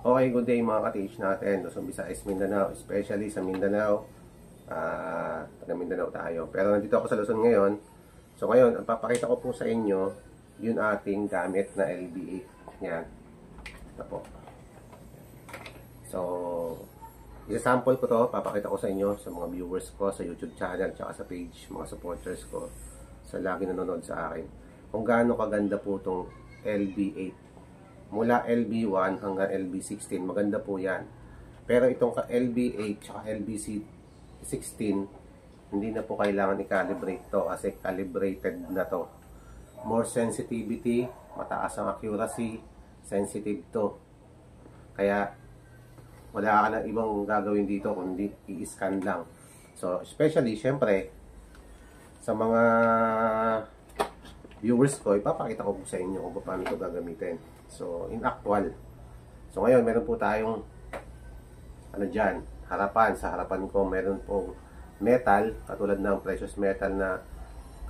Okay, good day mga ka-TH natin. Luzon, Visayas, Mindanao, especially sa Mindanao. Taga Mindanao tayo. Pero nandito ako sa Luzon ngayon. So ngayon, ang papakita ko po sa inyo, yung ating gamit na LB8. Yan. Ito po. So, isa-sample ko to. Papakita ko sa inyo, sa mga viewers ko, sa YouTube channel, tsaka sa page, mga supporters ko, sa lagi nanonood sa akin. Kung gaano kaganda po itong LB8. Mula LB1 hanggang LB16, maganda po yan. Pero itong LB8 at LB16, hindi na po kailangan i-calibrate to kasi calibrated na to. More sensitivity, mataas ang accuracy, sensitive to. Kaya wala ka na ibang gagawin dito kundi i-scan lang. So, especially, syempre, sa mga viewers ko, ipapakita ko po sa inyo kung paano ito gagamitin. So, in actual. So, ngayon, meron po tayong ano dyan, harapan. Sa harapan ko, meron pong metal, katulad ng precious metal na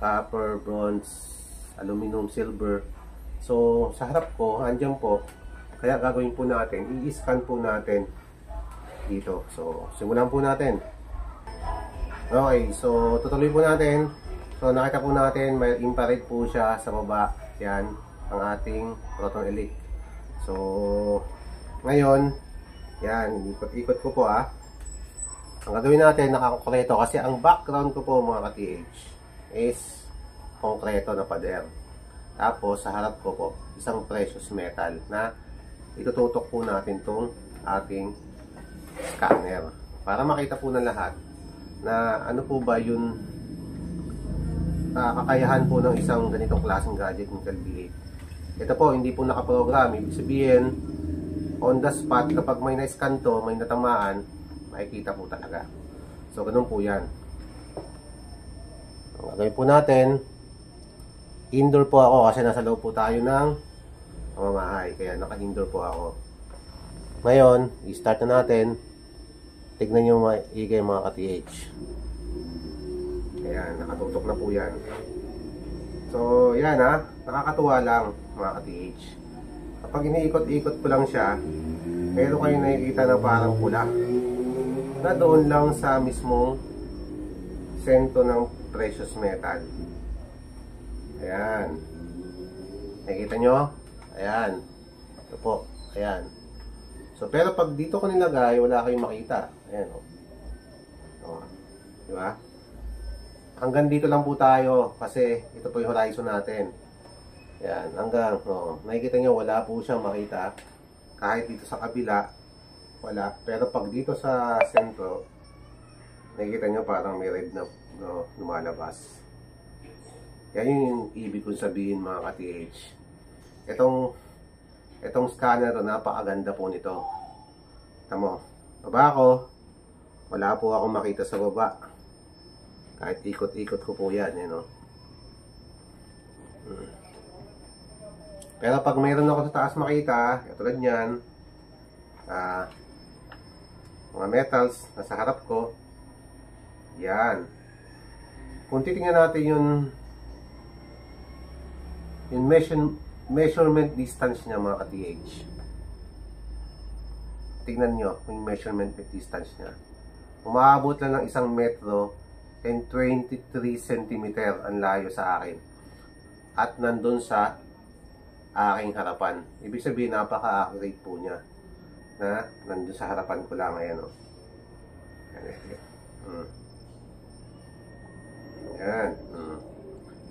copper, bronze, aluminum, silver. So, sa harap ko, andyan po. Kaya gagawin po natin, i-scan po natin dito. So, simulan po natin. Okay, so, tutuloy po natin. So, nakita po natin, may infrared po siya sa baba. Yan, ang ating Proton Elite. So, ngayon, yan, ikot-ikot ko po Ang gagawin natin, nakakonkreto. Kasi ang background ko po mga ka-TH is konkreto na pader. Tapos, sa harap ko po, isang precious metal na itututok po natin tong ating scanner. Para makita po ng lahat na ano po ba yung kakayahan po ng isang ganitong klaseng gadget ng LB8. Ito po, hindi po nakaprogram. Ibig sabihin, on the spot, kapag may na-scan to, may natamaan, makikita po talaga. So, ganun po yan. Ang gagawin po natin, indoor po ako kasi nasa loob po tayo ng pamamahay. Kaya naka-indoor po ako. Ngayon, i-start na natin. Tignan nyo maigay mga ka-TH. Ayan, nakatutok na po yan. So, yan nakakatuwa lang mga ka-TH. Kapag iniikot-ikot ko lang siya, meron kayo nakikita na parang pula na doon lang sa mismong sento ng precious metal. Ayan. Nakikita nyo? Ayan. Ito po. Ayan. So, pero pag dito ko nilagay, wala kayong makita. Ayan o. Diba? Hanggang dito lang po tayo kasi ito po yung horizon natin. Yan, hanggang nakikita nyo wala po siyang makita. Kahit dito sa kabila wala, pero pag dito sa sentro nakikita nyo parang may red na lumalabas. Yan yung ibig kong sabihin mga ka-TH. Itong scanner to, napakaganda po nito. Tamo, baba ako, wala po akong makita sa baba. Kahit ikot-ikot ko po yan, Pero pag mayroon ako sa taas makita, katulad yan, mga metals nasa harap ko, yan. Kung titingnan natin yung measurement distance niya mga ka-TH. Tingnan nyo yung measurement distance niya. Umaabot lang ng 1 metro and 23 cm ang layo sa akin. At nandun sa aking harapan. Ibig sabihin, napaka-accurate po niya. Na nandun sa harapan ko lang. Ayan o. Ayan.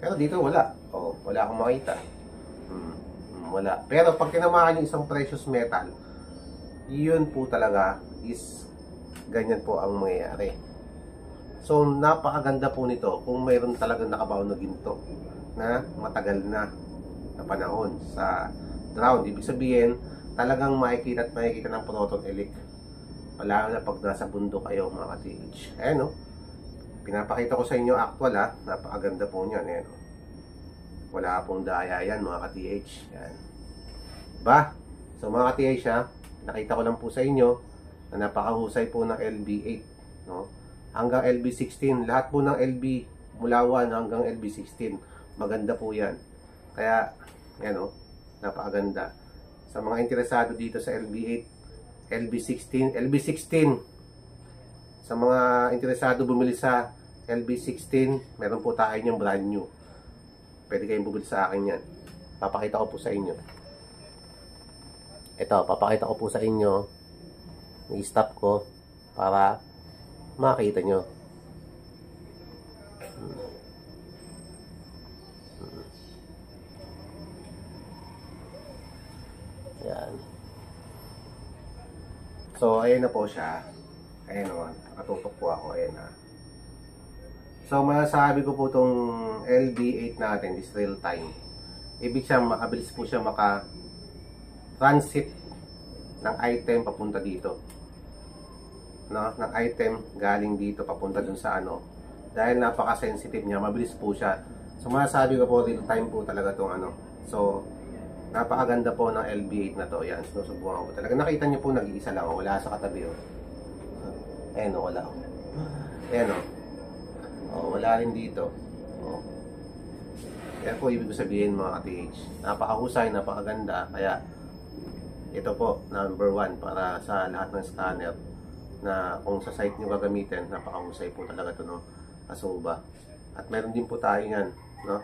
Pero dito wala. Wala akong makita. Wala. Pero pag tinamaan yung isang precious metal, yun po talaga is ganyan po ang mangyayari. So, napakaganda po nito kung mayroon talagang nakabaon na ginto na matagal na panahon sa ground. Ibig sabihin, talagang makikita at makikita ng Proton Elite. Lalo na pag nasa bundok kayo mga ka-TH. Ayan pinapakita ko sa inyo actual napakaganda po niyan. Ayan wala pong daya yan mga ka-TH. Ayan. Diba? So mga ka-TH nakita ko lang po sa inyo na napakahusay po ng LB8. Hanggang LB16. Lahat po ng LB mula 1 hanggang LB16. Maganda po yan. Kaya, yan napakaganda. Sa mga interesado dito sa LB8, LB16. Sa mga interesado bumili sa LB16, meron po tayo yung brand new. Pwede kayong bumili sa akin yan. Papakita ko po sa inyo. Ito, papakita ko po sa inyo. I-stop ko para makita nyo. Yan. So, ayan na po siya. Ayan o, nakatutok po ako. Ayan na. So, masasabi ko po itong LB8 natin is real time. Ibig siya, makabilis po siya maka-transit ng item papunta dito. No? Ng item galing dito papunta dun sa ano. Dahil napaka-sensitive niya, mabilis po siya. So, masasabi ko po, real time po talaga itong ano. So, napakaganda po ng LB8 na to. Yan, sinusubukan ko talaga. Nakita niyo po, nag-iisa lang. Wala sa katabi. Oh. Ayan o, wala. Ayan o. Oh, wala rin dito. Oh. Yan po ibig sabihin mga ka-TH. Napakahusay, napakaganda. Kaya, ito po, number 1 para sa lahat ng scanner na kung sa site nyo gagamitin, napakahusay po talaga ito, no? Asoba. At meron din po tayo yan, no?